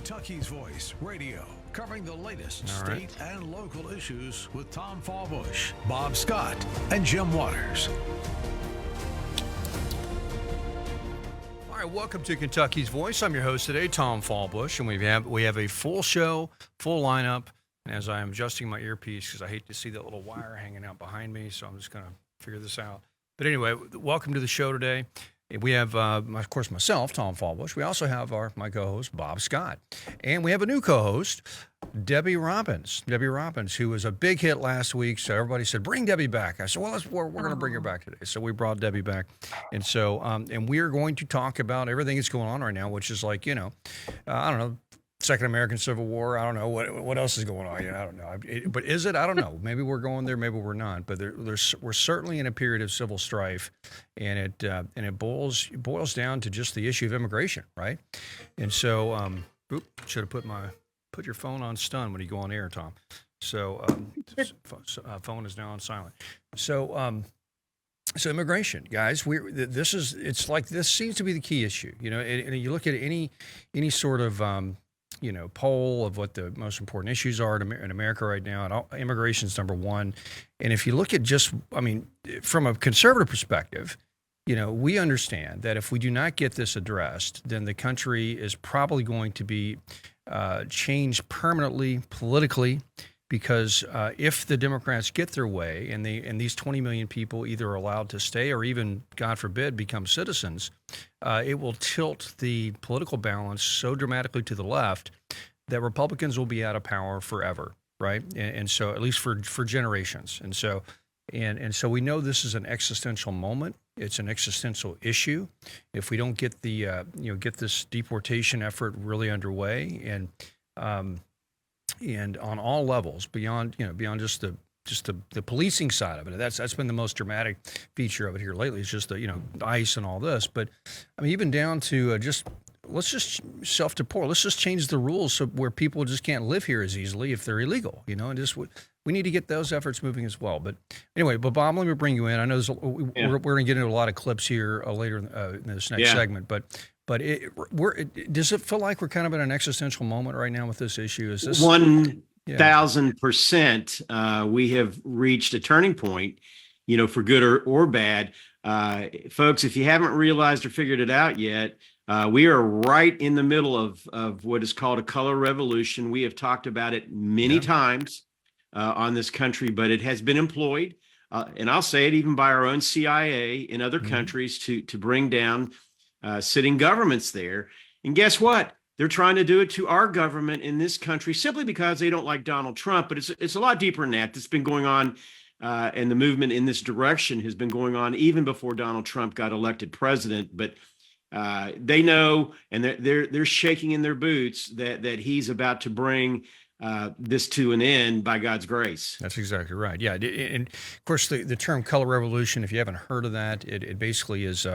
Kentucky's Voice Radio, covering the latest state and local issues with Tom Fallbush, Bob Scott, and Jim Waters. All right, welcome to Kentucky's Voice. I'm your host today, Tom Fallbush, and we have a full show, full lineup. And as I am adjusting my earpiece, because I hate to see that little wire hanging out behind me, so I'm just going to figure this out. But anyway, welcome to the show today. We have, of course, myself, Tom Fallbush. We also have my co-host, Bob Scott. And we have a new co-host, Debbie Robbins. Debbie Robbins, who was a big hit last week. So everybody said, bring Debbie back. I said, well, we're going to bring her back today. So we brought Debbie back. And so, and we're going to talk about everything that's going on right now, which is like, I don't know, Second American Civil War. I don't know what else is going on. I don't know. But is it? I don't know. Maybe we're going there. Maybe we're not. But we're certainly in a period of civil strife, and it boils down to just the issue of immigration, right? And so, should have put your phone on stun when you go on air, Tom. So, phone is now on silent. So immigration, guys, this seems to be the key issue. And you look at any sort of poll of what the most important issues are in America right now, and immigration is number one. And if you look at from a conservative perspective, we understand that if we do not get this addressed, then the country is probably going to be changed permanently politically, because if the Democrats get their way and these 20 million people either are allowed to stay or even, God forbid, become citizens, it will tilt the political balance so dramatically to the left that Republicans will be out of power forever, right? And so, at least for generations. And so we know this is an existential moment. It's an existential issue. If we don't get get this deportation effort really underway and on all levels, beyond just the policing side of it. That's been the most dramatic feature of it here lately. It's just the ICE and all this. But even down to let's just self-deport. Let's just change the rules so where people just can't live here as easily if they're illegal. And just we need to get those efforts moving as well. But anyway, Bob, let me bring you in. I know we're going to get into a lot of clips here later in this next segment, but. But does it feel like we're kind of in an existential moment right now with this issue? Is this 1,000%? We have reached a turning point, for good or bad. Folks, if you haven't realized or figured it out yet, we are right in the middle of what is called a color revolution. We have talked about it many times on this country, but it has been employed, and I'll say it even by our own CIA in other countries to bring down sitting governments there. And guess what? They're trying to do it to our government in this country simply because they don't like Donald Trump. But it's a lot deeper than that. It's been going on, and the movement in this direction has been going on even before Donald Trump got elected president. But they know, and they're shaking in their boots that he's about to bring this to an end by God's grace. That's exactly right. Yeah. And of course, the term color revolution, if you haven't heard of that, it basically is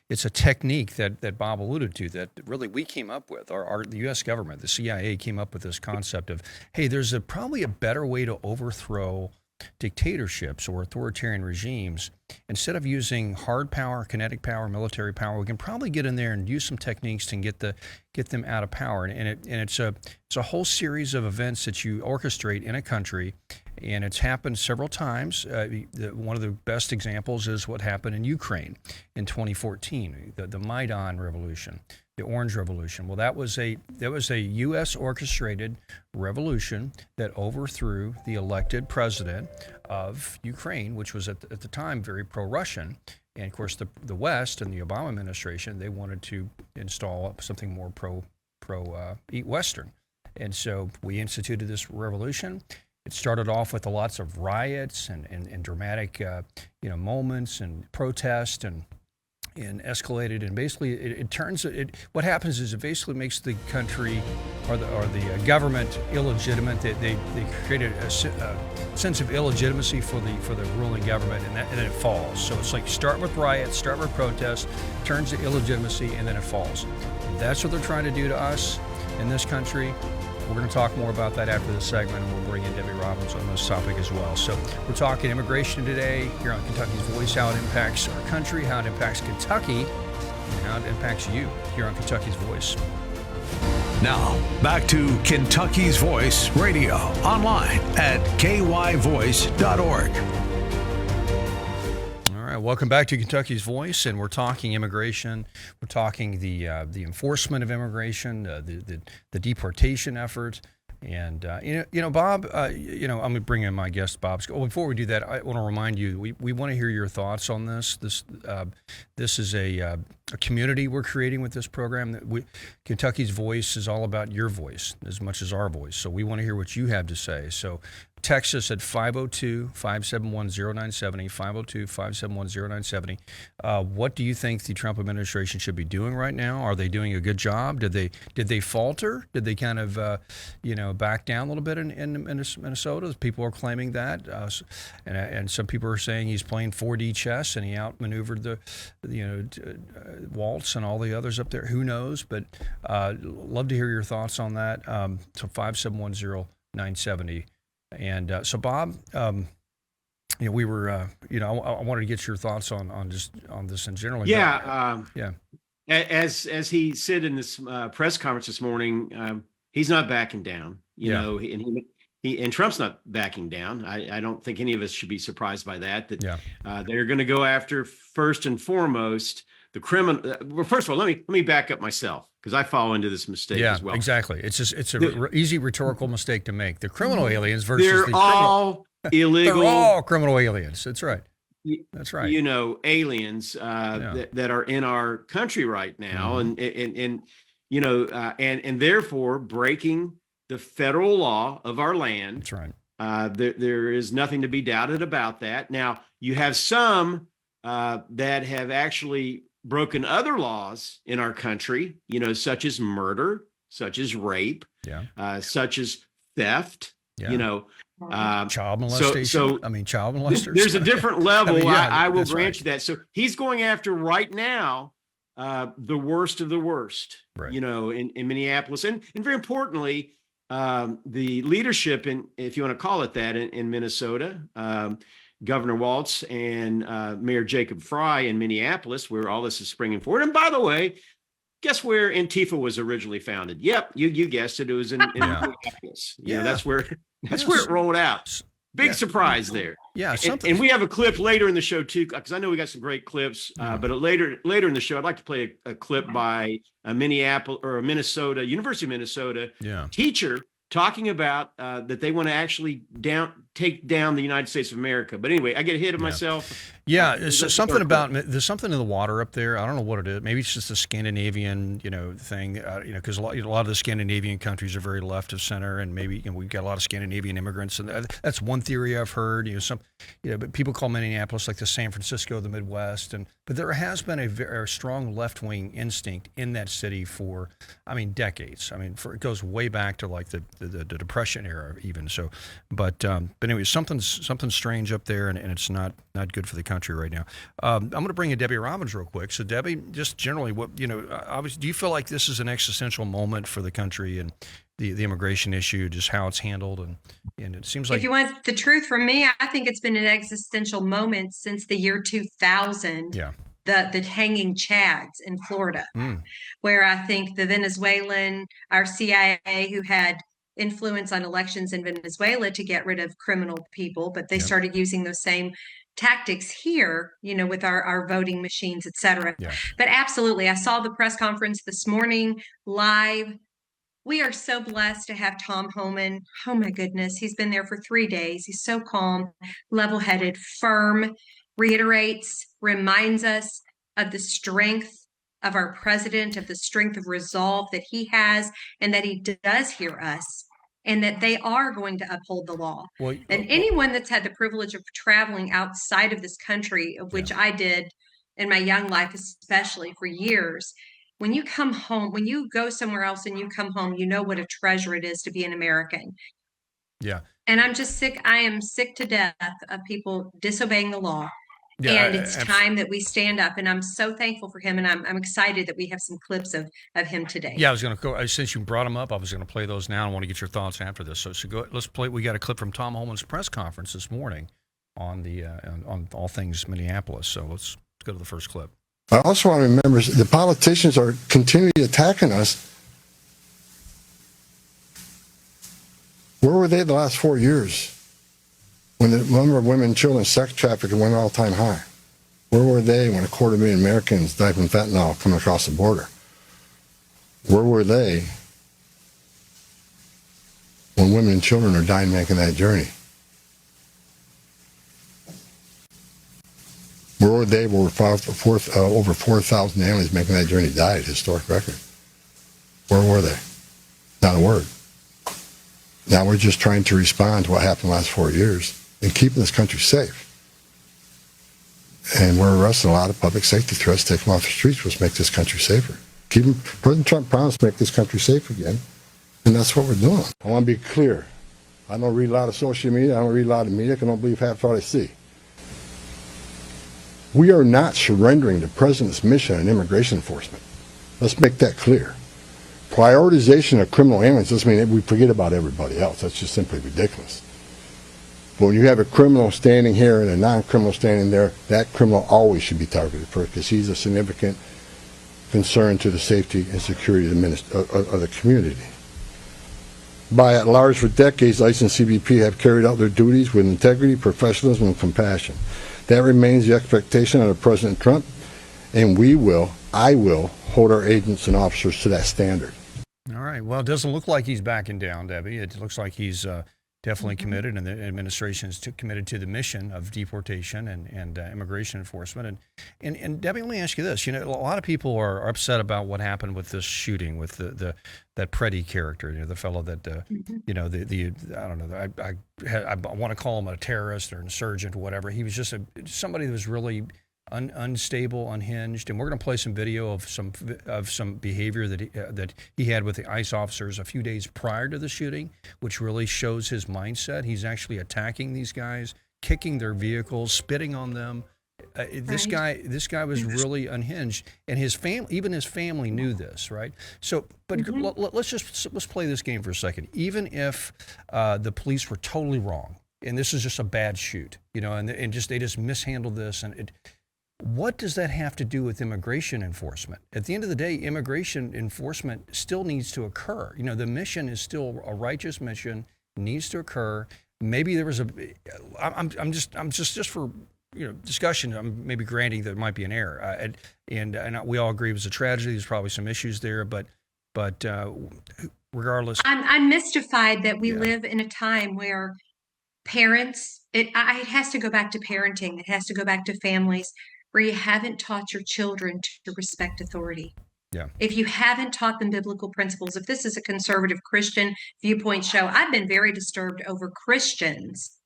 it's a technique that Bob alluded to that really we came up with. The U.S. government, the CIA came up with this concept of, hey, there's probably a better way to overthrow dictatorships or authoritarian regimes. Instead of using hard power, kinetic power, military power, we can probably get in there and use some techniques to get them out of power. And it's a whole series of events that you orchestrate in a country, and it's happened several times. One of the best examples is what happened in Ukraine in 2014, the Maidan Revolution, the Orange Revolution. Well, that was a U.S. orchestrated revolution that overthrew the elected president of Ukraine, which was at the time very pro-Russian. And of course, the West and the Obama administration, they wanted to install something more Western. And so we instituted this revolution. It started off with lots of riots and dramatic moments and protest and escalated, and basically what happens is it basically makes the country or the government illegitimate. They created a sense of illegitimacy for the ruling government, and then it falls. So it's like start with riots, start with protest, turns to illegitimacy, and then it falls. That's what they're trying to do to us in this country. We're going to talk more about that after this segment, and we'll bring in Debbie Robbins on this topic as well. So we're talking immigration today here on Kentucky's Voice, how it impacts our country, how it impacts Kentucky, and how it impacts you here on Kentucky's Voice. Now, back to Kentucky's Voice Radio, online at kyvoice.org. All right, welcome back to Kentucky's Voice, and we're talking immigration. We're talking the enforcement of immigration, the deportation effort. And, Bob, I'm going to bring in my guest, Bob. Before we do that, I want to remind you, we want to hear your thoughts on this. This is a community we're creating with this program. Kentucky's Voice is all about your voice as much as our voice. So we want to hear what you have to say. So text us at 502-571-0970, 502-571-0970. What do you think the Trump administration should be doing right now? Are they doing a good job? Did they falter? Did they kind of, back down a little bit in Minnesota? People are claiming that. And some people are saying he's playing 4D chess and he outmaneuvered the Waltz and all the others up there. Who knows? But love to hear your thoughts on that. So 571-0970. And so, Bob, we were, I wanted to get your thoughts on this in general. Yeah. Yeah. As he said in this press conference this morning, he's not backing down. And Trump's not backing down. I don't think any of us should be surprised by that. They're going to go after first and foremost the criminal. Well, first of all, let me back up myself, because I fall into this mistake as well. Exactly. It's an easy rhetorical mistake to make. The criminal aliens versus they're all illegal. They're all criminal aliens. That's right. That's right. Aliens that are in our country right now, and therefore breaking the federal law of our land. That's right. There is nothing to be doubted about that. Now, you have some that have actually broken other laws in our country, such as murder, such as rape, such as theft, child molestation. Child molesters. There's a different level. I will grant you that. So he's going after right now the worst of the worst, right. In Minneapolis. And very importantly, the leadership, if you want to call it that, in Minnesota, Governor Waltz and Mayor Jacob Fry in Minneapolis, where all this is springing forward. And by the way, guess where Antifa was originally founded? Yep, you guessed it. It was in Minneapolis. That's where it rolled out. Big surprise there. Yeah, and we have a clip later in the show too, because I know we got some great clips. But later in the show, I'd like to play a clip by a University of Minnesota teacher talking about that they want to actually take down the United States of America. But anyway, I get ahead of myself. Yeah, there's something in the water up there. I don't know what it is. Maybe it's just a Scandinavian, thing. Because a lot of the Scandinavian countries are very left of center, and maybe we've got a lot of Scandinavian immigrants, and that's one theory I've heard. But people call Minneapolis like the San Francisco of the Midwest, but there has been a very strong left-wing instinct in that city for, decades. It goes way back to like the Depression era, even so. But anyway, something's strange up there, and it's not good for the country right now. I'm going to bring in Debbie Robbins real quick. So Debbie, just generally, obviously, do you feel like this is an existential moment for the country and the immigration issue, just how it's handled, and it seems like, if you want the truth from me, I think it's been an existential moment since the year 2000. Yeah. The hanging Chads in Florida, where I think the Venezuelan, our CIA, who had influence on elections in Venezuela to get rid of criminal people, but they started using those same tactics here, with our voting machines, et cetera. Yeah. But absolutely, I saw the press conference this morning live. We are so blessed to have Tom Homan. Oh my goodness, he's been there for 3 days. He's so calm, level-headed, firm, reminds us of the strength of our president, of the strength of resolve that he has, and that he does hear us, and that they are going to uphold the law. And anyone that's had the privilege of traveling outside of this country, of which I did in my young life, especially for years, when you come home, when you go somewhere else and you come home, you know what a treasure it is to be an American. Yeah. And I'm just sick. I am sick to death of people disobeying the law. Yeah, and it's time that we stand up. And I'm so thankful for him. And I'm excited that we have some clips of him today. Yeah, I was going to go, since you brought him up, I was going to play those now. I want to get your thoughts after this. So go, let's play. We got a clip from Tom Homan's press conference this morning on on all things Minneapolis. So let's go to the first clip. I also want to remember the politicians are continually attacking us Where were they the last 4 years when the number of women and children sex trafficking went all-time high? Where were they when 250,000 Americans died from fentanyl coming across the border? Where were they when women and children are dying making that journey? Where were they when over 4,000 families making that journey died? Historic record. Where were they? Not a word. Now we're just trying to respond to what happened the last 4 years and keeping this country safe. And we're arresting a lot of public safety threats, take them off the streets, which make this country safer. President Trump promised to make this country safe again, and that's what we're doing. I want to be clear. I don't read a lot of social media. I don't read a lot of media. I don't believe half what I see. We are not surrendering the president's mission on immigration enforcement. Let's make that clear. Prioritization of criminal aliens doesn't mean that we forget about everybody else. That's just simply ridiculous. But when you have a criminal standing here and a non-criminal standing there, that criminal always should be targeted first because he's a significant concern to the safety and security of the community. By and large, for decades, ICE and CBP have carried out their duties with integrity, professionalism, and compassion. That remains the expectation of President Trump, and I will hold our agents and officers to that standard. All right. Well, it doesn't look like he's backing down, Debbie. It looks like he's definitely committed, and the administration is committed to the mission of deportation and immigration enforcement. And Debbie, let me ask you this. A lot of people are upset about what happened with this shooting with that Preddy character, the fellow that, I don't know, I want to call him a terrorist or an insurgent or whatever. He was just somebody that was really unstable, unhinged, and we're going to play some video of some behavior that he had with the ICE officers a few days prior to the shooting, which really shows his mindset. He's actually attacking these guys, kicking their vehicles, spitting on them. This guy was really unhinged, and his family knew this, right? So, but let's play this game for a second. Even if the police were totally wrong, and this is just a bad shoot, and they just mishandled this, and what does that have to do with immigration enforcement? At the end of the day, immigration enforcement still needs to occur. The mission is still a righteous mission, needs to occur. Maybe there was I'm just for discussion. I'm maybe granting there might be an error, and we all agree it was a tragedy. There's probably some issues there, but regardless, I'm mystified that we live in a time where parents. It has to go back to parenting. It has to go back to families where you haven't taught your children to respect authority. Yeah. If you haven't taught them biblical principles, if this is a conservative Christian viewpoint show, I've been very disturbed over Christians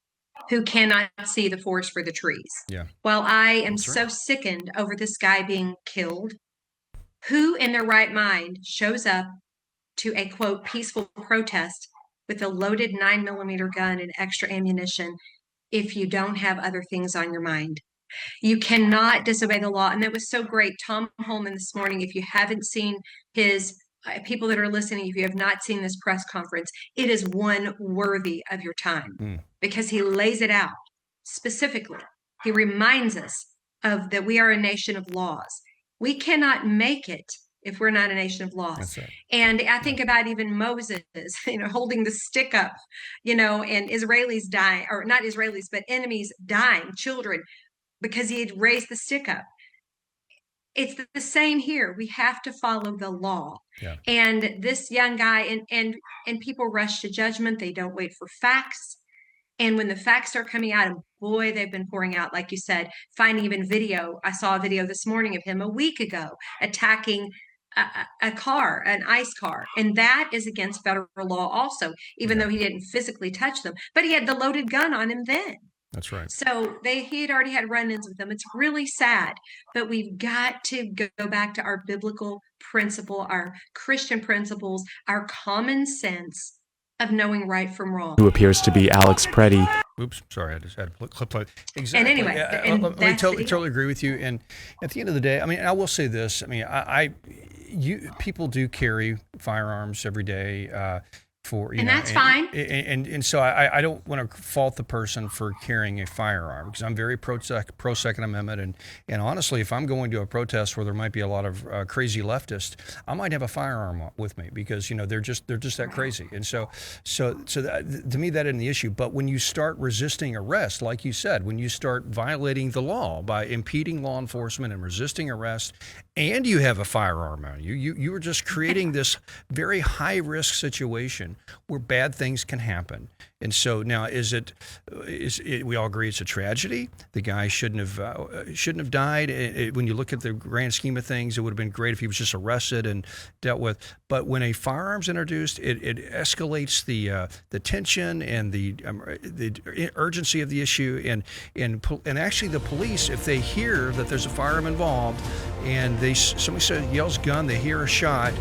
who cannot see the forest for the trees. Yeah. While I am so sickened over this guy being killed, who in their right mind shows up to a, quote, peaceful protest with a loaded 9mm gun and extra ammunition if you don't have other things on your mind? You cannot disobey the law. And that was so great. Tom Holman this morning, if you haven't seen his, people that are listening, if you have not seen this press conference, it is one worthy of your time because he lays it out specifically. He reminds us that we are a nation of laws. We cannot make it if we're not a nation of laws. That's right. And I think about even Moses, holding the stick up, and Israelis dying, or not Israelis, but enemies dying, children, because he had raised the stick up. It's the same here. We have to follow the law. Yeah. And this young guy, and people rush to judgment. They don't wait for facts. And when the facts start coming out, and boy, they've been pouring out, like you said, finding even video. I saw a video this morning of him a week ago attacking a car, an ICE car. And that is against federal law also, even though he didn't physically touch them. But he had the loaded gun on him then. That's right. So he had already had run-ins with them. It's really sad, but we've got to go back to our biblical principle, our Christian principles, our common sense of knowing right from wrong. Who appears to be Alex Preddy. Oops, sorry, I just had to clip. Exactly. And anyway, I totally agree with you. And at the end of the day, I will say this. People do carry firearms every day. And that's fine. And so I don't want to fault the person for carrying a firearm, because I'm very pro Second Amendment, and honestly, if I'm going to a protest where there might be a lot of crazy leftists, I might have a firearm with me, because they're just that crazy. And so that, to me, that isn't the issue. But when you start resisting arrest, like you said, when you start violating the law by impeding law enforcement and resisting arrest, and you have a firearm on you are just creating this very high risk situation where bad things can happen. And so now, we all agree it's a tragedy. The guy shouldn't have died. When you look at the grand scheme of things, it would have been great if he was just arrested and dealt with. But when a firearm's introduced, it escalates the tension and the urgency of the issue. And actually, the police, if they hear that there's a firearm involved, and somebody yells gun, they hear a shot,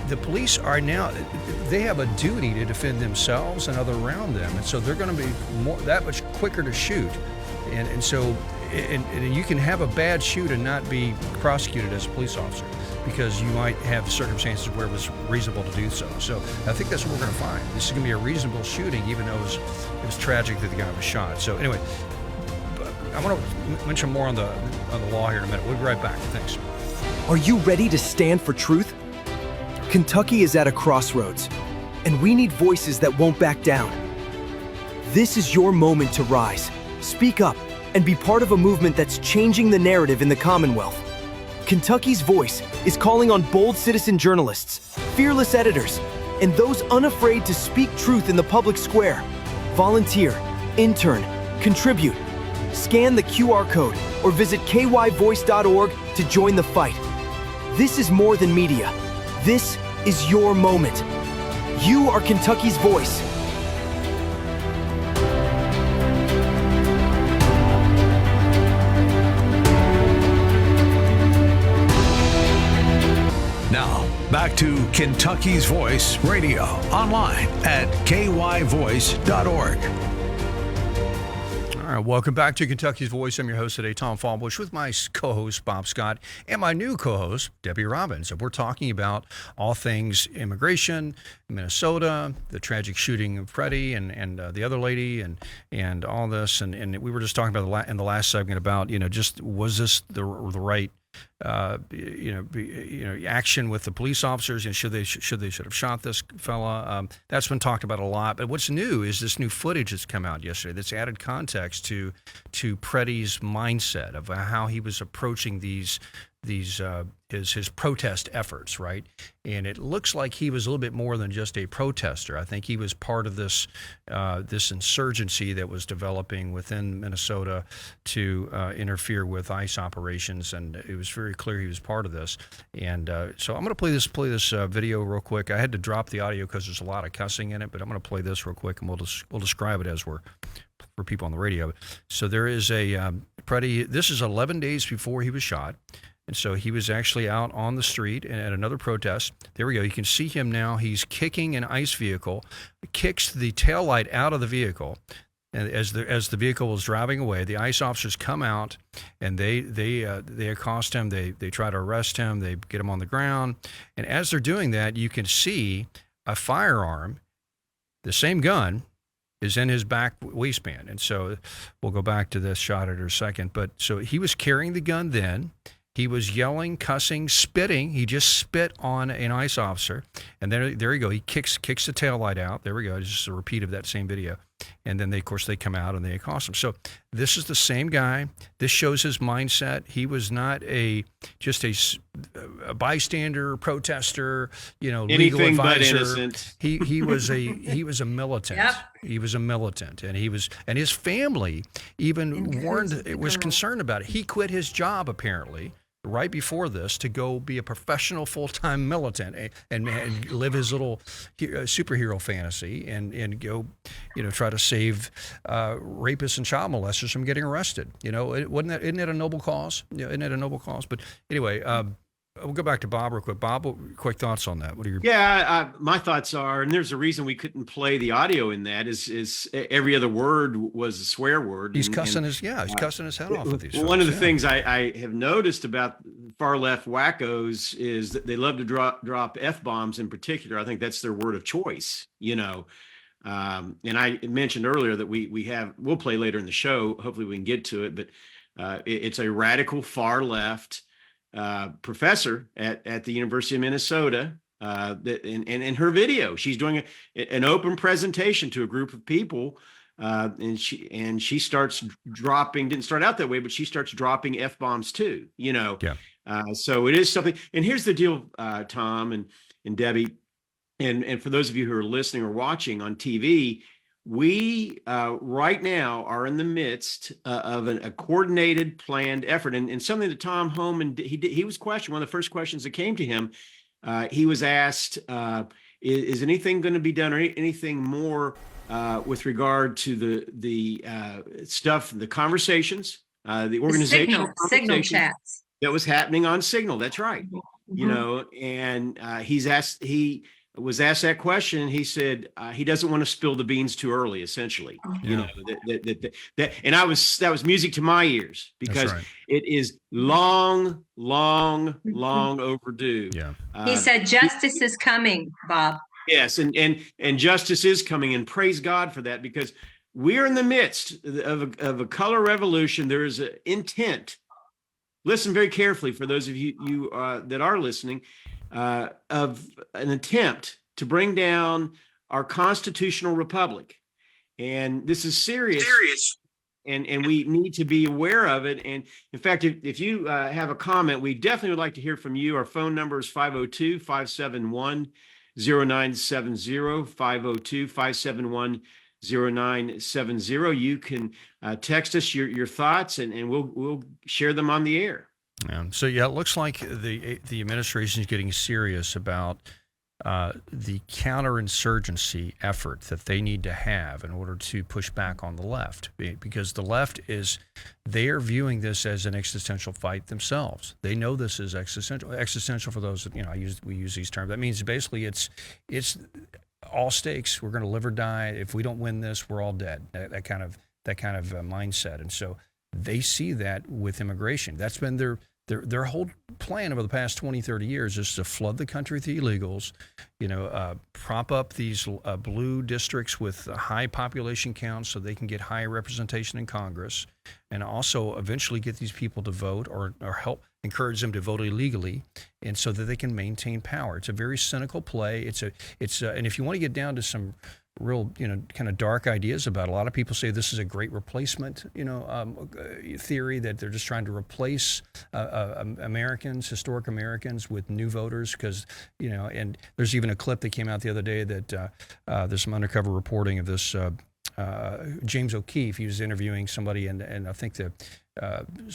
the police they have a duty to defend themselves and others around them, and so they're going to be that much quicker to shoot, and so you can have a bad shoot and not be prosecuted as a police officer, because you might have circumstances where it was reasonable to do so. So I think that's what we're going to find. This is going to be a reasonable shooting, even though it was tragic that the guy was shot. So anyway, I want to mention more on the law here in a minute. We'll be right back. Thanks. Are you ready to stand for truth? Kentucky is at a crossroads, and we need voices that won't back down. This is your moment to rise, speak up, and be part of a movement that's changing the narrative in the Commonwealth. Kentucky's Voice is calling on bold citizen journalists, fearless editors, and those unafraid to speak truth in the public square. Volunteer, intern, contribute. Scan the QR code or visit kyvoice.org to join the fight. This is more than media. This is your moment. You are Kentucky's voice. Now, back to Kentucky's Voice Radio, online at kyvoice.org. All right, welcome back to Kentucky's Voice. I'm your host today, Tom Fallbush, with my co-host, Bob Scott, and my new co-host, Debbie Robbins. And we're talking about all things immigration, Minnesota, the tragic shooting of Freddie and the other lady, and all this. And we were just talking about in the last segment about, just was this the right action with the police officers, and should have shot this fella. That's been talked about a lot. But what's new is this new footage that's come out yesterday that's added context to Freddie's mindset of how he was approaching his protest efforts, right? And it looks like he was a little bit more than just a protester. I think he was part of this insurgency that was developing within Minnesota to interfere with ICE operations, and it was very clear he was part of this. And so I'm going to play this video real quick. I had to drop the audio because there's a lot of cussing in it, but I'm going to play this real quick, and we'll describe it as for people on the radio. So there is Freddie. This is 11 days before he was shot. And so he was actually out on the street at another protest. There we go. You can see him now. He's kicking an ICE vehicle, kicks the taillight out of the vehicle. And as the vehicle was driving away, the ICE officers come out and they accost him. They try to arrest him. They get him on the ground. And as they're doing that, you can see a firearm, the same gun, is in his back waistband. And so we'll go back to this shot in a second. But so he was carrying the gun then. He was yelling, cussing, spitting. He just spit on an ICE officer. And there you go. He kicks the taillight out. There we go. It's just a repeat of that same video. And then, of course, they come out and they accost him. So this is the same guy. This shows his mindset. He was not just a bystander, protester, legal anything advisor. But innocent. He was a militant. Yep. He was a militant, and his family even was concerned about it. He quit his job apparently right before this to go be a professional full-time militant and live his little superhero fantasy and go, try to save rapists and child molesters from getting arrested. Isn't that a noble cause? Isn't it a noble cause? But anyway, we'll go back to Bob real quick. Bob, quick thoughts on that. What are your? Yeah, my thoughts are, and there's a reason we couldn't play the audio in that is every other word was a swear word. He's cussing his head off with these. One of the folks, things I have noticed about far left wackos is that they love to drop F-bombs in particular. I think that's their word of choice, you know. And I mentioned earlier that we'll play later in the show. Hopefully we can get to it, but it's a radical far left professor at the University of Minnesota. That in her video, she's doing an open presentation to a group of people. And she starts dropping, didn't start out that way, but she starts dropping F-bombs too, you know. Yeah. So it is something. And here's the deal, Tom and Debbie, and for those of you who are listening or watching on TV, we right now are in the midst of a coordinated, planned effort, and something that Tom Homan, he was questioned. One of the first questions that came to him, he was asked, is anything going to be done or anything more with regard to the stuff, the conversations, the organizational Signal chats that was happening on Signal. That's right. Mm-hmm. You know, and he was asked that question. He said he doesn't want to spill the beans too early. Essentially, you know, that and that was music to my ears, because it is long overdue. Yeah. He said justice is coming, Bob. Yes, and justice is coming, and praise God for that, because we're in the midst of a color revolution. There is an intent. Listen very carefully, for those of you that are listening, of an attempt to bring down our constitutional republic, and this is serious. And we need to be aware of it. And in fact, if you have a comment, we definitely would like to hear from you. Our phone number is 502-571-0970, 502-571-0970. You can text us your thoughts, and we'll share them on the air. So yeah, it looks like the administration is getting serious about the counterinsurgency effort that they need to have in order to push back on the left, because the left they are viewing this as an existential fight themselves. They know this is existential for those that, you know, we use these terms. That means basically it's all stakes. We're going to live or die. If we don't win this, we're all dead. That kind of mindset. And so they see that with immigration. That's been their whole plan over the past 20, 30 years, is to flood the country with illegals, you know, prop up these blue districts with high population counts so they can get higher representation in Congress, and also eventually get these people to vote or help encourage them to vote illegally, and so that they can maintain power. It's a very cynical play. And if you want to get down to some real, you know, kind of dark ideas about it, a lot of people say this is a great replacement, you know, theory, that they're just trying to replace historic Americans with new voters, because, you know, and there's even a clip that came out the other day that there's some undercover reporting of this James O'Keefe. He was interviewing somebody, and I think that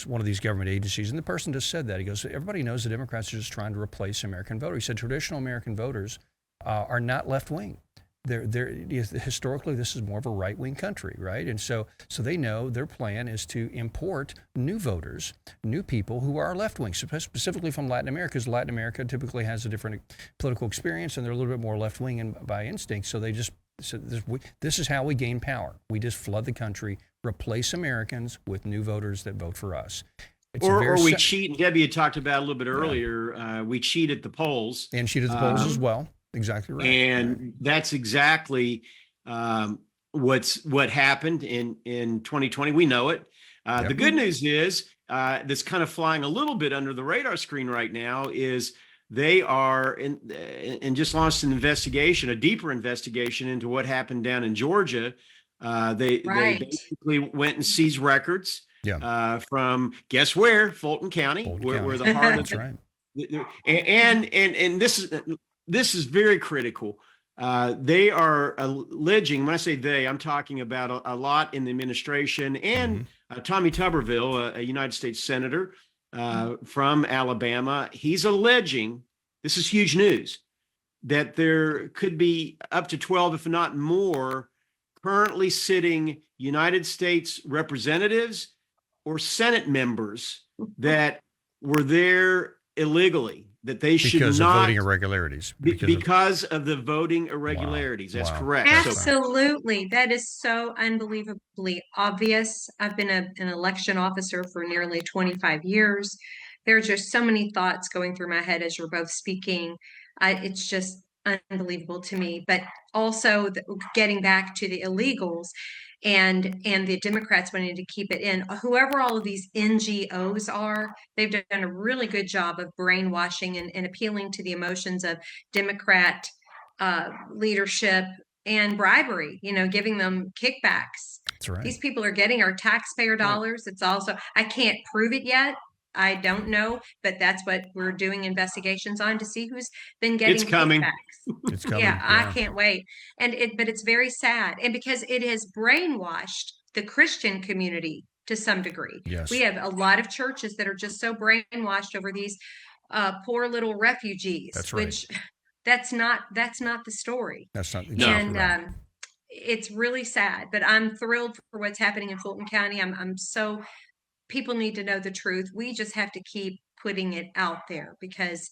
one of these government agencies, and the person just said that. He goes, everybody knows the Democrats are just trying to replace American voters. He said traditional American voters are not left-wing. Historically, this is more of a right-wing country, right? And so they know their plan is to import new voters, new people who are left-wing, specifically from Latin America, because Latin America typically has a different political experience, and they're a little bit more left-wing by instinct. So this is how we gain power. We just flood the country, replace Americans with new voters that vote for us. Or we cheat, and Debbie had talked about a little bit earlier, we cheat at the polls. And cheat at the polls as well. Exactly right. And that's exactly what happened in 2020. We know it. The good news is that's kind of flying a little bit under the radar screen right now is they are and just launched an investigation, a deeper investigation into what happened down in Georgia. They basically went and seized records from, guess where? Fulton County, where the heart of right. And this is very critical. They are alleging, when I say they, I'm talking about a lot in the administration, and Tommy Tuberville, a United States Senator from Alabama, he's alleging, this is huge news, that there could be up to 12, if not more, currently sitting United States representatives or Senate members that were there illegally, that they should because not of voting irregularities. Because of the voting irregularities. Wow. That's correct. Absolutely. That is so unbelievably obvious. I've been an election officer for nearly 25 years. there are just so many thoughts going through my head as you're both speaking. It's just unbelievable to me. But also getting back to the illegals and the Democrats wanting to keep it in, whoever all of these NGOs are, they've done a really good job of brainwashing and appealing to the emotions of Democrat leadership and bribery, giving them kickbacks. That's right. These people are getting our taxpayer dollars. It's also, I can't prove it yet. I don't know, but that's what we're doing investigations on, to see who's been getting It's coming. kickbacks. It's coming. Yeah, I can't wait. But it's very sad. And because it has brainwashed the Christian community to some degree. Yes. We have a lot of churches that are just so brainwashed over these poor little refugees. That's right. Which that's not the story. That's not. And it's really sad, but I'm thrilled for what's happening in Fulton County. I'm so, people need to know the truth. We just have to keep putting it out there, because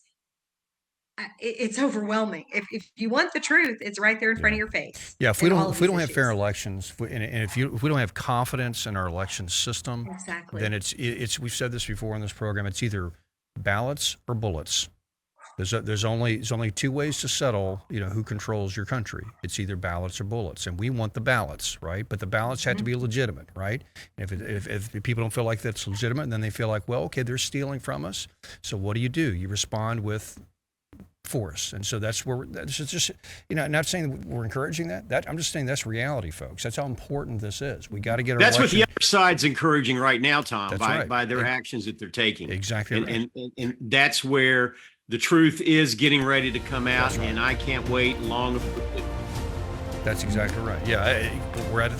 it's overwhelming. If you want the truth, it's right there in front of your face. Yeah, if we don't have fair elections, and if we don't have confidence in our election system, exactly, then it's we've said this before in this program. It's either ballots or bullets. There's only two ways to settle, who controls your country. It's either ballots or bullets, and we want the ballots, right? But the ballots have to be legitimate, right? And if people don't feel like that's legitimate, then they feel like, well, okay, they're stealing from us. So what do? You respond with force, and so that's where that's just not saying that we're encouraging that. I'm just saying that's reality, folks. That's how important this is. We got to get our That's election. what the other side's encouraging right now, Tom, That's by right. by their actions that they're taking. Exactly right. And that's where the truth is getting ready to come out, That's right. and I can't wait long. That's exactly right. Yeah, we're at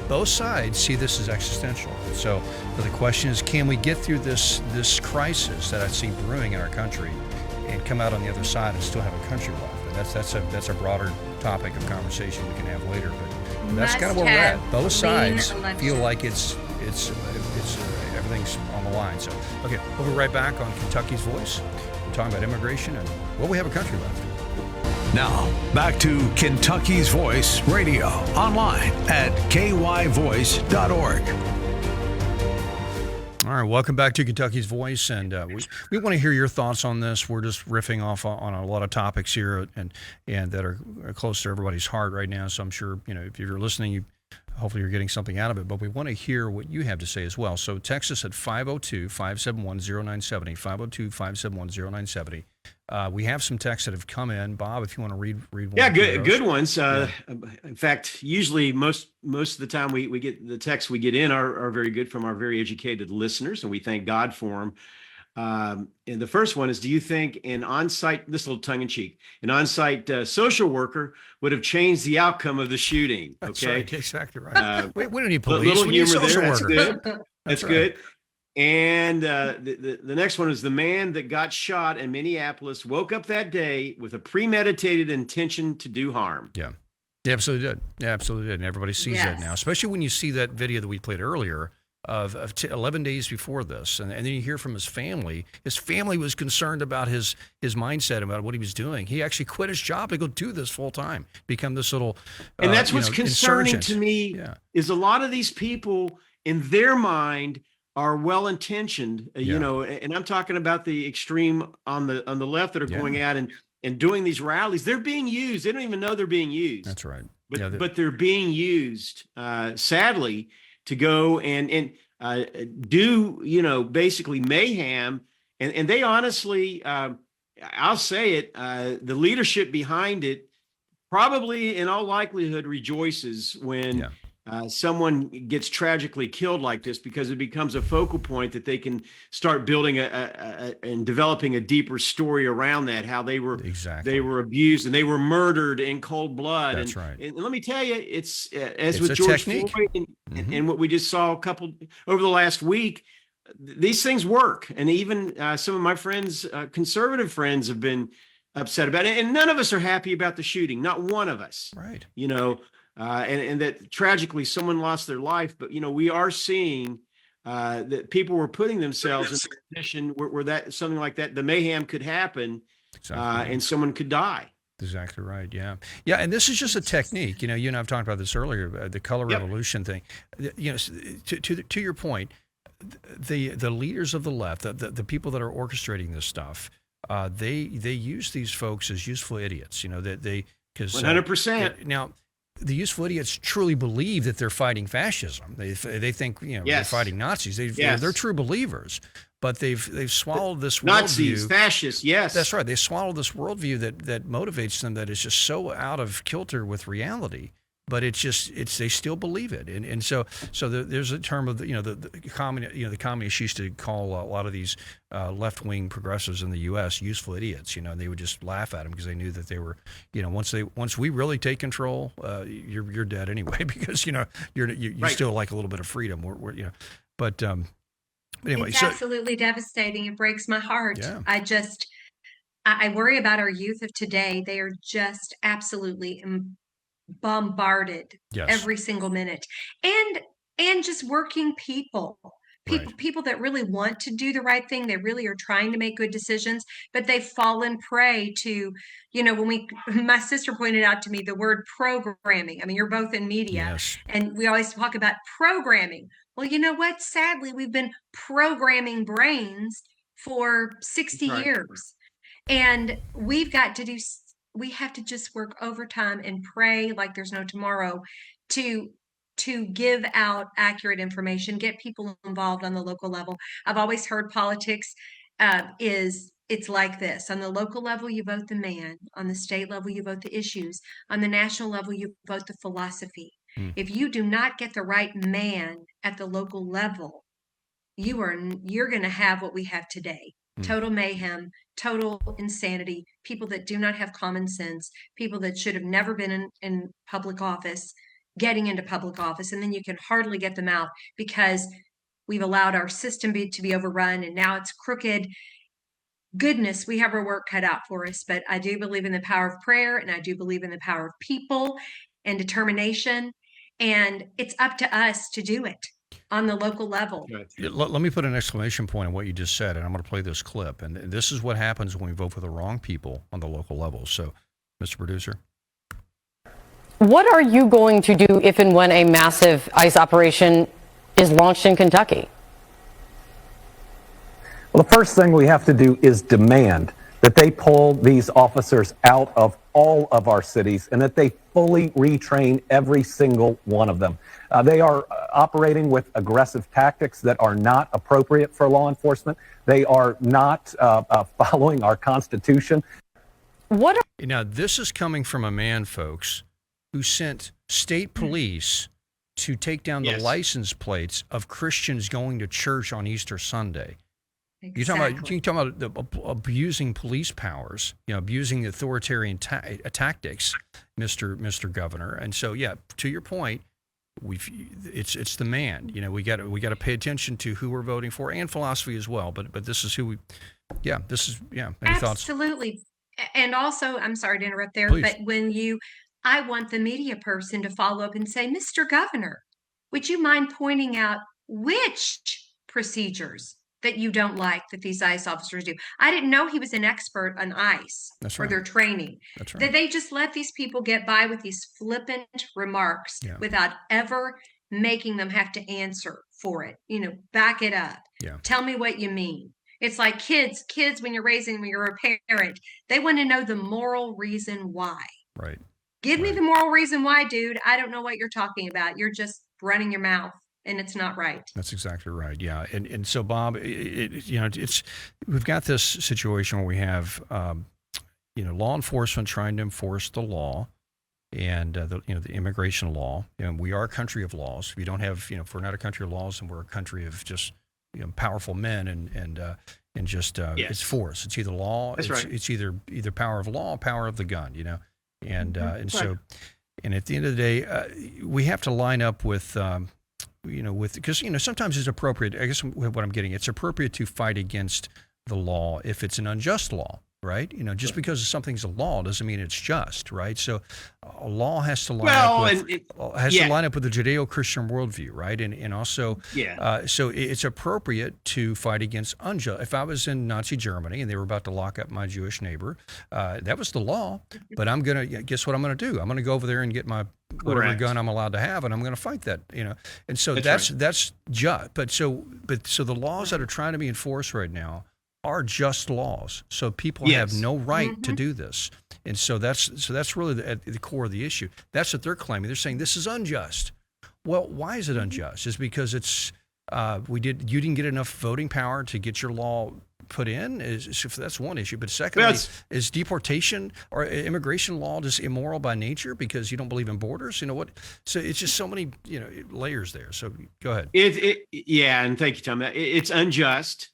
both sides see this as existential. So the question is, can we get through this crisis that I see brewing in our country, and come out on the other side and still have a country left? And that's a broader topic of conversation we can have later. But that's kind of where we're at. Both sides feel like it's everything's on the line. So okay, we'll be right back on Kentucky's Voice. We're talking about immigration and we have a country left. Now, back to Kentucky's Voice Radio, online at kyvoice.org. All right, welcome back to Kentucky's Voice, and we want to hear your thoughts on this. We're just riffing off on a lot of topics here, and that are close to everybody's heart right now. So I'm sure if you're listening, hopefully you're getting something out of it. But we want to hear what you have to say as well. So text us at 502-571-0970, 502-571-0970. We have some texts that have come in. Bob, if you want to read one. Yeah, good ones. In fact, usually most of the time we get the texts we get in are very good from our very educated listeners, and we thank God for them. And the first one is, do you think an on-site, this little tongue-in-cheek, an on-site social worker would have changed the outcome of the shooting? That's okay, right, exactly right. We don't need police. Little We need humor social there. That's workers. good. That's good. And the next one is, the man that got shot in Minneapolis woke up that day with a premeditated intention to do harm. Yeah, he absolutely did. Yeah, absolutely did. And everybody sees that now, especially when you see that video that we played earlier of 11 days before this. And then you hear from his family. His family was concerned about his mindset, about what he was doing. He actually quit his job to go do this full time, become this little and that's what's concerning insurgent. to me is a lot of these people in their mind are well-intentioned, and I'm talking about the extreme on the left that are going out and doing these rallies. They're being used. They don't even know they're being used. That's right. But they're being used, sadly, to go and do, basically mayhem. And they honestly, I'll say it, the leadership behind it probably in all likelihood rejoices when someone gets tragically killed like this, because it becomes a focal point that they can start building and developing a deeper story around that, how they were abused and they were murdered in cold blood. That's right. And let me tell you, it's with a George technique. Floyd and what we just saw over the last week, these things work. And even some of my friends, conservative friends, have been upset about it. And none of us are happy about the shooting. Not one of us. Right. And that tragically someone lost their life, but we are seeing that people were putting themselves in a position where that something like that, the mayhem could happen, and someone could die. Exactly right. Yeah. And this is just a technique. You and I've talked about this earlier, the color revolution thing. To your point, the leaders of the left, the people that are orchestrating this stuff, they use these folks as useful idiots. That they because 100%. Now, the useful idiots truly believe that they're fighting fascism. They think they're Yes. fighting Nazis. Yes. They're true believers, but they've swallowed this Nazis, worldview. fascists, yes. That's right. They swallowed this worldview that motivates them, that is just so out of kilter with reality. But they still believe it, and so there's a term of the communists used to call a lot of these left wing progressives in the U.S. useful idiots, and they would just laugh at them because they knew that they were, once we really take control, you're dead anyway because you Right. still like a little bit of freedom. But anyway, It's absolutely devastating. It breaks my heart. Yeah. I worry about our youth of today. They are just absolutely bombarded Yes. every single minute, and just working people. Right. People that really want to do the right thing. They really are trying to make good decisions, but they've fallen prey to, my sister pointed out to me the word programming. I mean, you're both in media, Yes. and we always talk about programming. Well, you know what? Sadly, we've been programming brains for 60 Right. years. And we have to just work overtime and pray like there's no tomorrow to give out accurate information, get people involved on the local level. I've always heard politics it's like this. On the local level, you vote the man. On the state level, you vote the issues. On the national level, you vote the philosophy. If you do not get the right man at the local level, you're going to have what we have today. Total mayhem, total insanity, people that do not have common sense, people that should have never been in public office, getting into public office, and then you can hardly get them out because we've allowed our system to be overrun, and now it's crooked. Goodness, we have our work cut out for us, but I do believe in the power of prayer, and I do believe in the power of people and determination, and it's up to us to do it on the local level. Let me put an exclamation point on what you just said, and I'm going to play this clip. And this is what happens when we vote for the wrong people on the local level. So, Mr. Producer. What are you going to do if and when a massive ICE operation is launched in Kentucky? Well, the first thing we have to do is demand that they pull these officers out of all of our cities and that they fully retrain every single one of them. They are operating with aggressive tactics that are not appropriate for law enforcement. They are not following our Constitution. Now, this is coming from a man, folks, who sent state police to take down the license plates of Christians going to church on Easter Sunday. Exactly. You're talking about abusing police powers, abusing authoritarian tactics, Mr. Governor. And so, to your point, it's the man. We got to pay attention to who we're voting for and philosophy as well. But this is who we. Yeah, this is Any thoughts? Absolutely. And also, I'm sorry to interrupt there, Please. but I want the media person to follow up and say, Mr. Governor, would you mind pointing out which procedures that you don't like that these ICE officers do? I didn't know he was an expert on ICE for their training. That's right. That they just let these people get by with these flippant remarks without ever making them have to answer for it. Back it up. Yeah. Tell me what you mean. It's like kids, when you're a parent, they want to know the moral reason why. Right. Give me the moral reason why, dude. I don't know what you're talking about. You're just running your mouth. And it's not right. That's exactly right. Yeah, and so Bob, we've got this situation where we have law enforcement trying to enforce the law, and the immigration law. We are a country of laws. If you don't have, if we're not a country of laws, and we're a country of just powerful men and just it's force. It's either law. It's either power of law, power of the gun. And so, and at the end of the day, we have to line up with. Because sometimes it's appropriate. I guess what I'm getting, it's appropriate to fight against the law if it's an unjust law, right? Just because something's a law doesn't mean it's just, right? So a law has to line up with the Judeo-Christian worldview, right? And also, so it's appropriate to fight against unjust. If I was in Nazi Germany and they were about to lock up my Jewish neighbor, that was the law. But guess what I'm going to do? I'm going to go over there and get my whatever Correct. gun I'm allowed to have, and I'm going to fight that. And so That's that's just. But so the laws that are trying to be enforced right now are just laws. So people have no right to do this, and so that's really at the core of the issue. That's what they're claiming. They're saying this is unjust. Well, why is it unjust? It's because it's you didn't get enough voting power to get your law put in. That's one issue. But secondly, is deportation or immigration law just immoral by nature because you don't believe in borders? So it's just so many layers there. So go ahead. Yeah, and thank you, Tom. It's unjust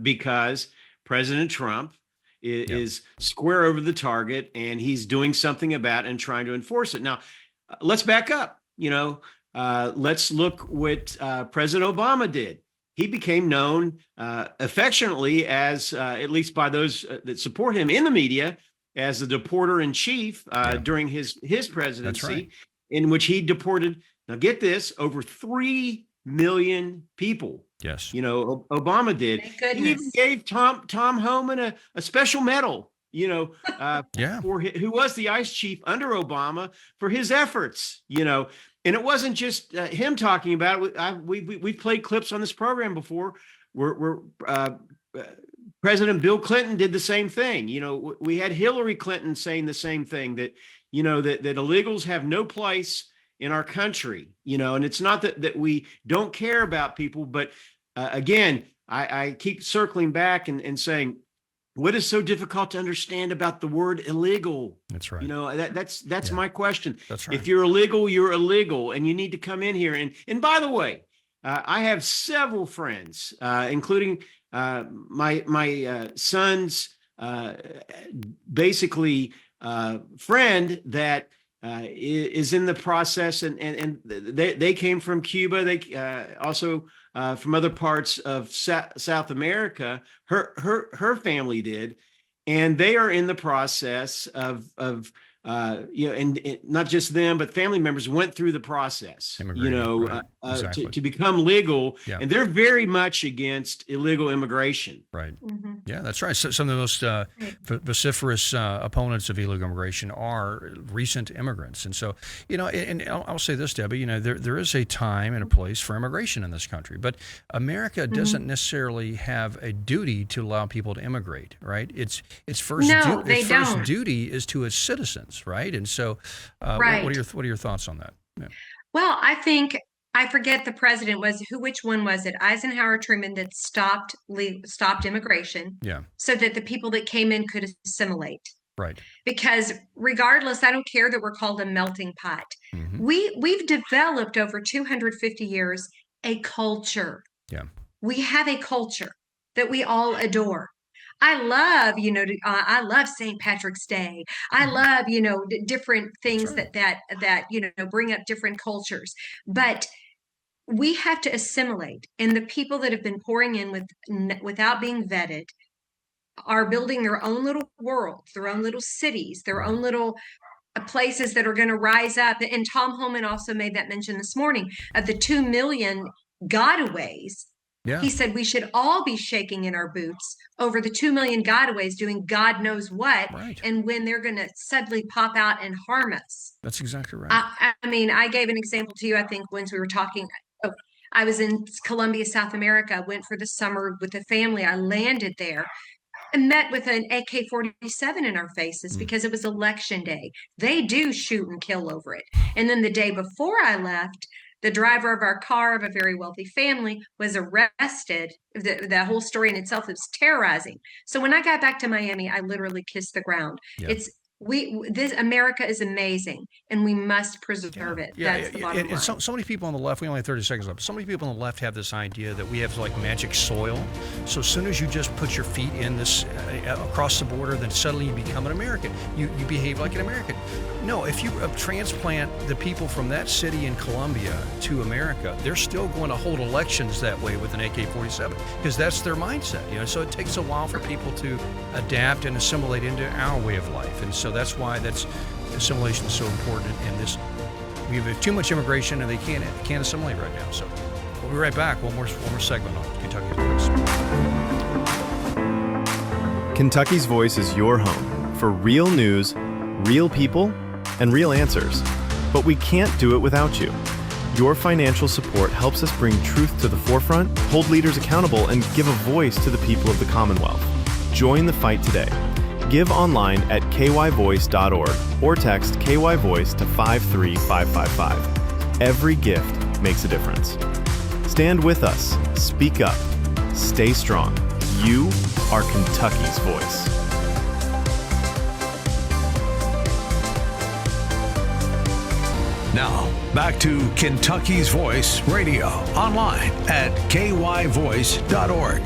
because President Trump is square over the target, and he's doing something about and trying to enforce it. Now, let's back up. Let's look what President Obama did. He became known affectionately as, at least by those that support him in the media, as the deporter in chief during his presidency, That's right. in which he deported, now get this, over 3 million people. Yes. Obama did. Thank He goodness. even gave Tom Homan a special medal, for who was the ICE chief under Obama for his efforts, And it wasn't just him talking about it. We've played clips on this program before where President Bill Clinton did the same thing. We had Hillary Clinton saying the same thing, that illegals have no place in our country, and it's not that we don't care about people, but again, I keep circling back and saying, what is so difficult to understand about the word illegal? That's right. That's my question. That's right. If you're illegal, you're illegal, and you need to come in here. And by the way, I have several friends, including my son's basically friend that is in the process, and they came from Cuba. They also from other parts of South America. Her family did, and they are in the process of and not just them, but family members went through the process, Right. Exactly. to become legal, Yeah. and they're very much against illegal immigration. Right. Mm-hmm. Yeah, that's right. So some of the most vociferous opponents of illegal immigration are recent immigrants. And so, and I'll say this, Debbie, there is a time and a place for immigration in this country, but America doesn't necessarily have a duty to allow people to immigrate, right? Its first duty is to its citizens, right? And so Right. what are your thoughts on that? Yeah. Well, I think I forget the president which one was it? Eisenhower or Truman that stopped immigration Yeah. so that the people that came in could assimilate. Right. Because regardless, I don't care that we're called a melting pot. Mhm. We've developed over 250 years a culture. Yeah. We have a culture that we all adore. I love, I love St. Patrick's Day. I love, different things right. that bring up different cultures. But we have to assimilate, and the people that have been pouring in without being vetted are building their own little worlds, their own little cities, their own little places that are going to rise up. And Tom Homan also made that mention this morning of the 2 million gotaways. Yeah. He said we should all be shaking in our boots over the 2 million gotaways doing God knows what, Right. and when they're going to suddenly pop out and harm us. That's exactly right. I mean, I gave an example to you, I think, once we were talking. I was in Colombia, South America, went for the summer with the family. I landed there and met with an AK-47 in our faces because it was election day. They do shoot and kill over it. And then the day before I left, the driver of our car of a very wealthy family was arrested. The whole story in itself is terrorizing. So when I got back to Miami, I literally kissed the ground. Yeah. This America is amazing, and we must preserve it. That's the bottom line. And so many people on the left, we only have 30 seconds left. So many people on the left have this idea that we have like magic soil. So as soon as you just put your feet in this across the border, then suddenly you become an American. You behave like an American. No, if you transplant the people from that city in Colombia to America, they're still going to hold elections that way with an AK-47 because that's their mindset. So it takes a while for people to adapt and assimilate into our way of life. And so that's why assimilation is so important in this. We have too much immigration and they can't assimilate right now. So we'll be right back. One more segment on Kentucky's Voice. Kentucky's Voice is your home for real news, real people, and real answers. but we can't do it without you. Your financial support helps us bring truth to the forefront, hold leaders accountable, and give a voice to the people of the Commonwealth. Join the fight today. Give online at kyvoice.org or text KYVoice to 53555. Every gift makes a difference. Stand with us. Speak up. Stay strong. You are Kentucky's voice. Now, back to Kentucky's Voice Radio, online at kyvoice.org.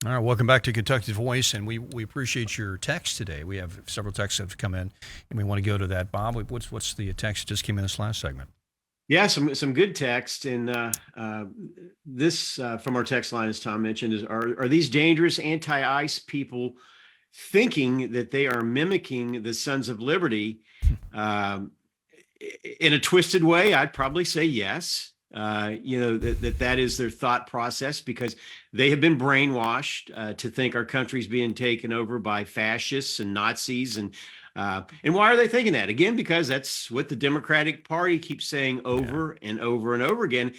All right, welcome back to Kentucky's Voice, and we appreciate your text today. We have several texts that have come in, and we want to go to that. Bob, what's the text that just came in this last segment? Yeah, some good text, and this from our text line, as Tom mentioned, is are these dangerous anti-ICE people thinking that they are mimicking the Sons of Liberty in a twisted way? I'd probably say yes. That is their thought process, because they have been brainwashed to think our country's being taken over by fascists and Nazis. And why are they thinking that? Again, because that's what the Democratic Party keeps saying over and over and over again.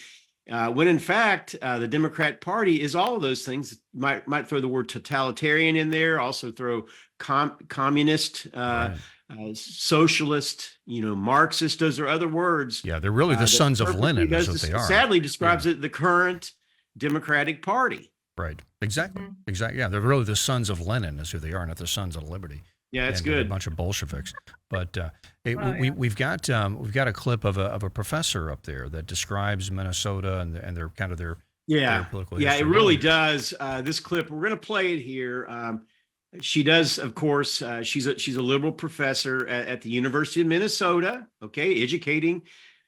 When in fact, the Democrat Party is all of those things. Might throw the word totalitarian in there, also throw communist, socialist, Marxist. Those are other words. Yeah, they're really the sons of Lenin. That's what they are. Sadly, describes it the current Democratic Party. Right. Exactly. Exactly. Yeah, they're really the sons of Lenin, is who they are, not the sons of liberty. Yeah, that's and good. A bunch of Bolsheviks. But we've got a clip of a professor up there that describes Minnesota and their kind of their political history. It really does. This clip, we're going to play it here. She does, of course. She's a liberal professor at the University of Minnesota. Okay, educating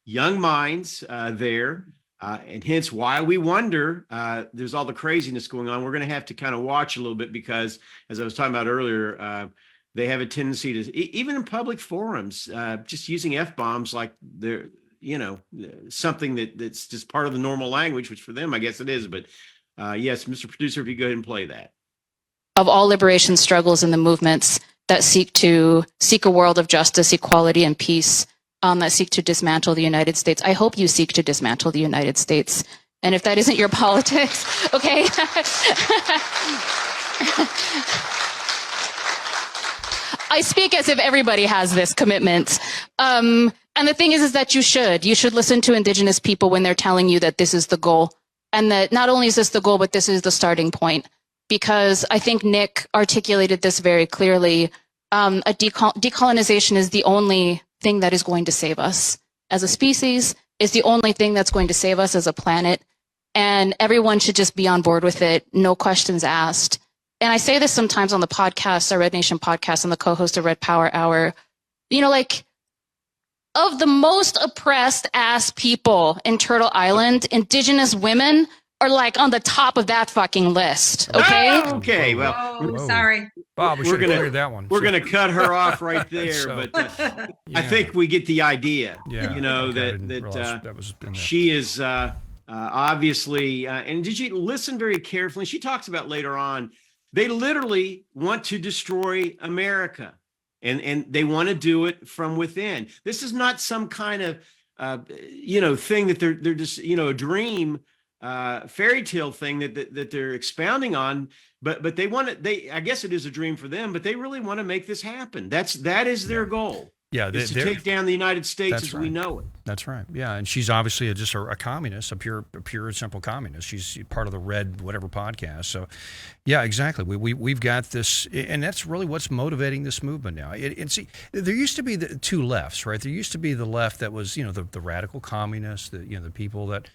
young minds there, and hence why we wonder. There's all the craziness going on. We're going to have to kind of watch a little bit, because, as I was talking about earlier, they have a tendency to, even in public forums, just using F-bombs like they're, something that's just part of the normal language, which for them, I guess it is. But yes, Mr. Producer, if you go ahead and play that. Of all liberation struggles and the movements that seek a world of justice, equality, and peace, that seek to dismantle the United States. I hope you seek to dismantle the United States. And if that isn't your politics, okay? I speak as if everybody has this commitment. And the thing is that you should listen to Indigenous people when they're telling you that this is the goal. And that not only is this the goal, but this is the starting point. Because I think Nick articulated this very clearly. Decolonization is the only thing that is going to save us as a species, is the only thing that's going to save us as a planet. And everyone should just be on board with it, no questions asked. And I say this sometimes on the podcast, our Red Nation podcast, and the co-host of Red Power Hour, of the most oppressed ass people in Turtle Island, Indigenous women are on the top of that fucking list. Okay. Oh, okay. Well, sorry, Bob. We're gonna clear that one. We're gonna cut her off right there. So, but I think we get the idea. Yeah. That she is obviously. And did you listen very carefully? She talks about later on. They literally want to destroy America, and they want to do it from within. This is not some kind of thing that they're just a dream. Fairy tale thing that they're expounding on, but they want it. I guess it is a dream for them, but they really want to make this happen. That is their goal. Yeah, to take down the United States as we know it. That's right. Yeah, and she's obviously just a communist, a pure and simple communist. She's part of the Red whatever podcast. So, yeah, exactly. We've got this, and that's really what's motivating this movement now. And see, there used to be the two lefts, right? There used to be the left that was, the radical communists, the people that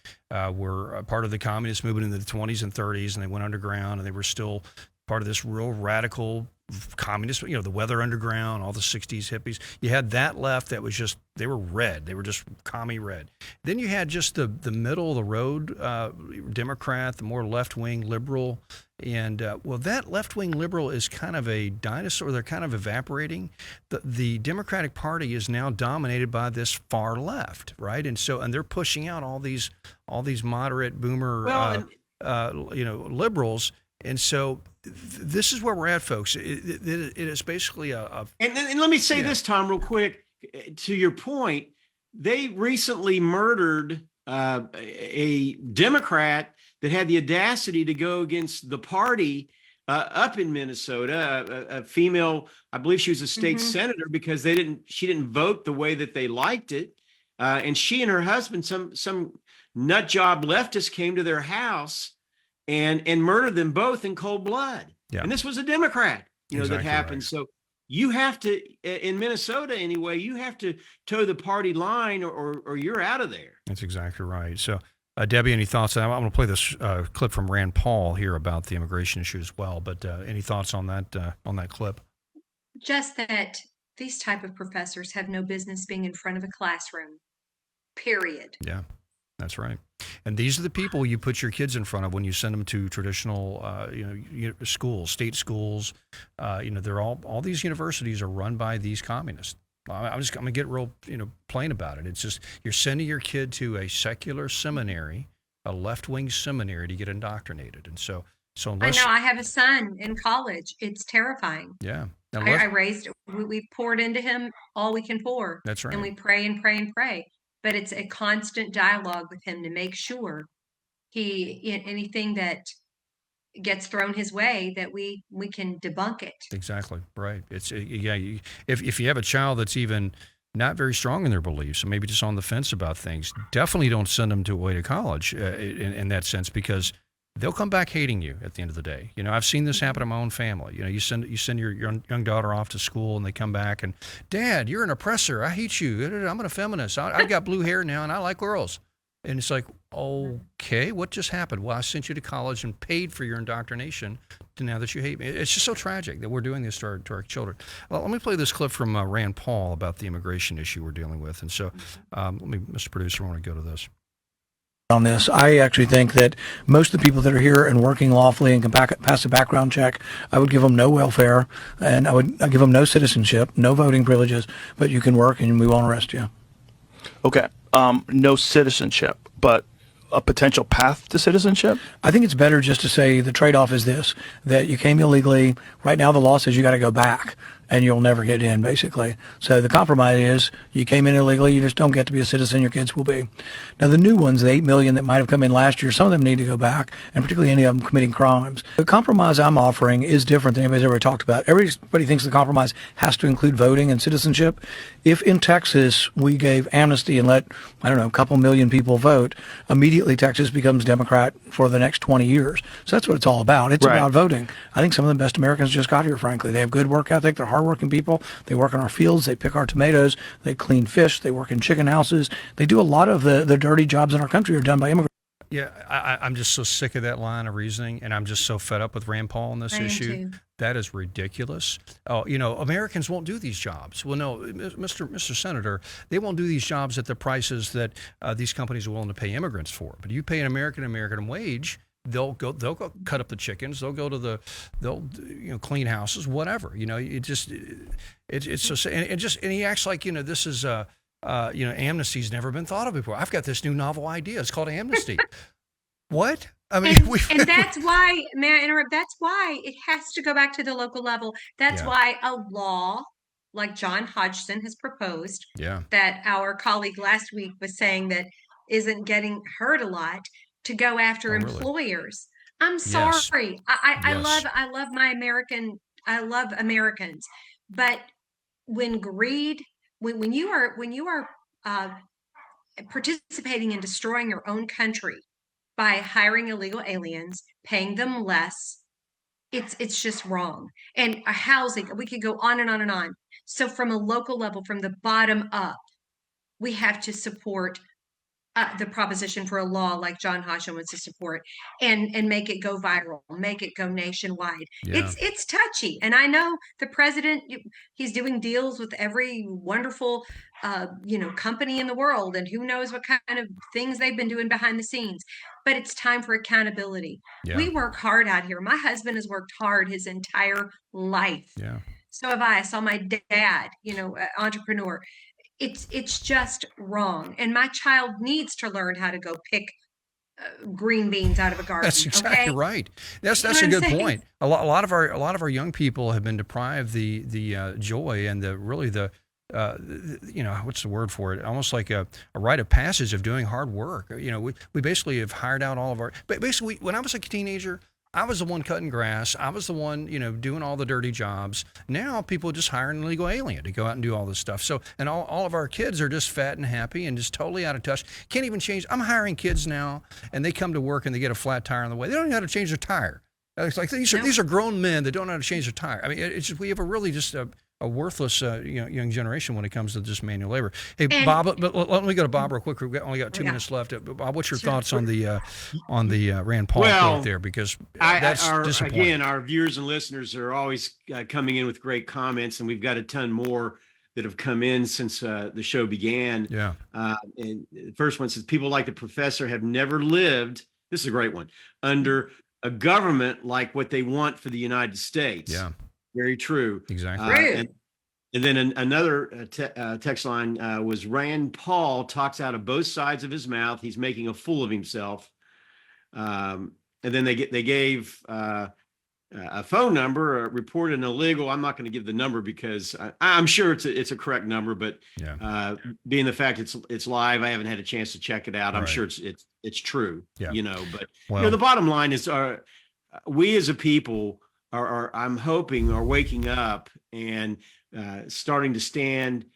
were a part of the communist movement in the 20s and 30s, and they went underground, and they were still part of this real radical communist, the Weather Underground, all the 60s hippies. You had that left that was just, they were red. They were just commie red. Then you had just the middle of the road Democrat, the more left-wing liberal. And, that left-wing liberal is kind of a dinosaur. They're kind of evaporating. The Democratic Party is now dominated by this far left, right? And they're pushing out all these moderate boomer, liberals. And so this is where we're at, folks. It is basically And let me say this, Tom, real quick. to your point, they recently murdered a Democrat that had the audacity to go against the party up in Minnesota, a female, I believe she was a state senator, because she didn't vote the way that they liked it. And she and her husband, some nut job leftist, came to their house and murdered them both in cold blood. Yeah. And this was a Democrat, Exactly that happened. right. So you have to, in Minnesota anyway, you have to toe the party line or you're out of there. That's exactly right. So, Debbie, any thoughts? I'm going to play this clip from Rand Paul here about the immigration issue as well. But any thoughts on that clip? Just that these type of professors have no business being in front of a classroom, period. Yeah, that's right. And these are the people you put your kids in front of when you send them to traditional, schools, state schools. They're all these universities are run by these communists. I'm going to get real, plain about it. It's just you're sending your kid to a secular seminary, a left-wing seminary, to get indoctrinated. And so unless, I know I have a son in college. It's terrifying. Yeah. We poured into him all we can pour. That's right. And we pray and pray and pray. But it's a constant dialogue with him to make sure anything that gets thrown his way, that we can debunk it. Exactly right. It's if you have a child that's even not very strong in their beliefs, and maybe just on the fence about things, definitely don't send them away to college in that sense, because they'll come back hating you at the end of the day. I've seen this happen in my own family. You send your young daughter off to school, and they come back and, Dad, you're an oppressor. I hate you. I'm a feminist. I've got blue hair now, and I like girls. And it's like, okay, what just happened? Well, I sent you to college and paid for your indoctrination to now that you hate me. It's just so tragic that we're doing this to our children. Well, let me play this clip from Rand Paul about the immigration issue we're dealing with. And so, Mr. Producer, I want to go to this. On this, I actually think that most of the people that are here and working lawfully and can pass a background check, I would give them no welfare, and I'd give them no citizenship, no voting privileges, but you can work and we won't arrest you. Okay. No citizenship, but a potential path to citizenship? I think it's better just to say the trade-off is this, that you came illegally. Right now the law says you got to go back and you'll never get in, basically. So the compromise is you came in illegally, you just don't get to be a citizen, your kids will be. Now the new ones, the 8 million that might have come in last year, some of them need to go back, and particularly any of them committing crimes. The compromise I'm offering is different than anybody's ever talked about. Everybody thinks the compromise has to include voting and citizenship. If in Texas we gave amnesty and let, a couple million people vote, immediately Texas becomes Democrat for the next 20 years. So that's what it's all about. It's about voting. I think some of the best Americans just got here, frankly. They have good work ethic. They're hardworking people. They work in our fields. They pick our tomatoes. They clean fish. They work in chicken houses. They do a lot of the dirty jobs in our country are done by immigrants. Yeah, I'm just so sick of that line of reasoning, and I'm just so fed up with Rand Paul on this issue. That is ridiculous. Oh, Americans won't do these jobs. Well, no, Mr. Senator, they won't do these jobs at the prices that these companies are willing to pay immigrants for. But you pay an American wage, they'll go cut up the chickens. They'll go to clean houses, whatever. It's so, and he acts like this is amnesty's never been thought of before. I've got this new novel idea. It's called amnesty. What? I mean, and that's why, may I interrupt? That's why it has to go back to the local level. That's why a law like John Hodgson has proposed, that our colleague last week was saying that isn't getting heard a lot, to go after employers. Really? I'm sorry. I love my American. I love Americans, but when greed, when you are participating in destroying your own country by hiring illegal aliens, paying them less, it's just wrong. And housing, we could go on and on and on. So from a local level, from the bottom up, we have to support the proposition for a law like John Hodgson wants to support, and make it go viral, make it go nationwide. It's touchy. And I know the president, he's doing deals with every wonderful, company in the world, and who knows what kind of things they've been doing behind the scenes. But it's time for accountability. We work hard out here. My husband has worked hard his entire life. So have I. I saw my dad, entrepreneur. It's just wrong. And my child needs to learn how to go pick green beans out of a garden. That's exactly right. That's a good point. A lot of our young people have been deprived the joy and the what's the word for it? Almost like a rite of passage of doing hard work. We basically have hired out all of our. But basically, when I was a teenager, I was the one cutting grass. I was the one, doing all the dirty jobs. Now people just hire an illegal alien to go out and do all this stuff. So, and all of our kids are just fat and happy and just totally out of touch. Can't even change. I'm hiring kids now, and they come to work and they get a flat tire on the way. They don't know how to change their tire. It's like these are grown men that don't know how to change their tire. I mean, it's just, we have a really just a worthless young generation when it comes to just manual labor. Hey, Bob, but let me go to Bob real quick. We've only got 2 minutes left. Bob, what's your thoughts on the Rand Paul quote there? Because that's disappointing. Again, our viewers and listeners are always coming in with great comments, and we've got a ton more that have come in since the show began. Yeah. And the first one says, people like the professor have never lived, this is a great one, under a government like what they want for the United States. Yeah. Very true. Exactly. And then another text line was Rand Paul talks out of both sides of his mouth. He's making a fool of himself. And then they gave a phone number, reported an illegal. I'm not going to give the number because I'm sure it's a correct number, but being the fact it's live, I haven't had a chance to check it out. I'm sure it's true. Yeah. But the bottom line is, we as a people are I'm hoping are waking up and starting to stand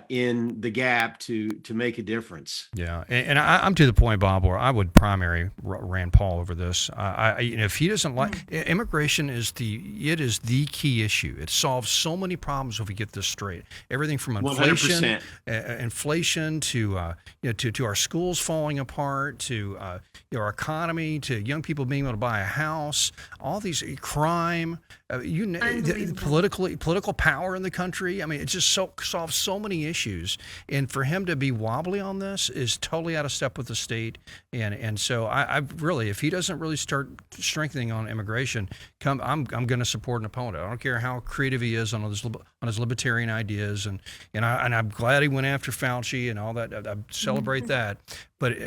in the gap to make a difference. Yeah, and I'm to the point, Bob, where I would primary Rand Paul over this. If he doesn't like immigration, is the key issue. It solves so many problems if we get this straight. Everything from inflation, 100%. to our schools falling apart, to our economy, to young people being able to buy a house, all these crime, political power in the country. I mean, it just solves so many issues, and for him to be wobbly on this is totally out of step with the state. And so I really, if he doesn't really start strengthening on immigration, I'm going to support an opponent. I don't care how creative he is on his libertarian ideas, and I'm glad he went after Fauci and all that. I celebrate that. But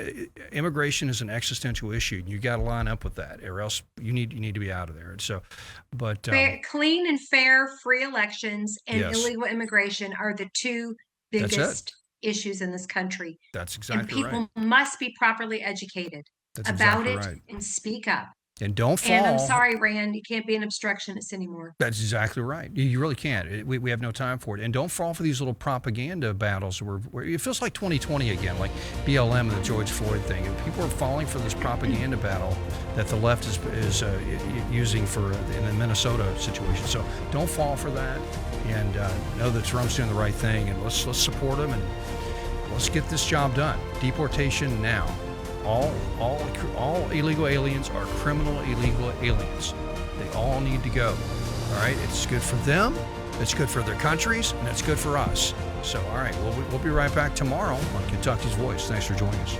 immigration is an existential issue, and you got to line up with that, or else you need to be out of there. And so, but clean and fair, free elections and illegal immigration are the two biggest issues in this country. That's exactly right. And people must be properly educated about it and speak up. And don't fall. And I'm sorry, Rand, you can't be an obstructionist anymore. That's exactly right. You really can't. We have no time for it. And don't fall for these little propaganda battles where it feels like 2020 again, like BLM and the George Floyd thing. And people are falling for this propaganda battle that the left is using in the Minnesota situation. So don't fall for that, and know that Trump's doing the right thing. And let's support him, and let's get this job done. Deportation now. All illegal aliens are criminal illegal aliens. They all need to go. All right, it's good for them, it's good for their countries, and it's good for us. So, all right, we'll be right back tomorrow on Kentucky's Voice. Thanks for joining us.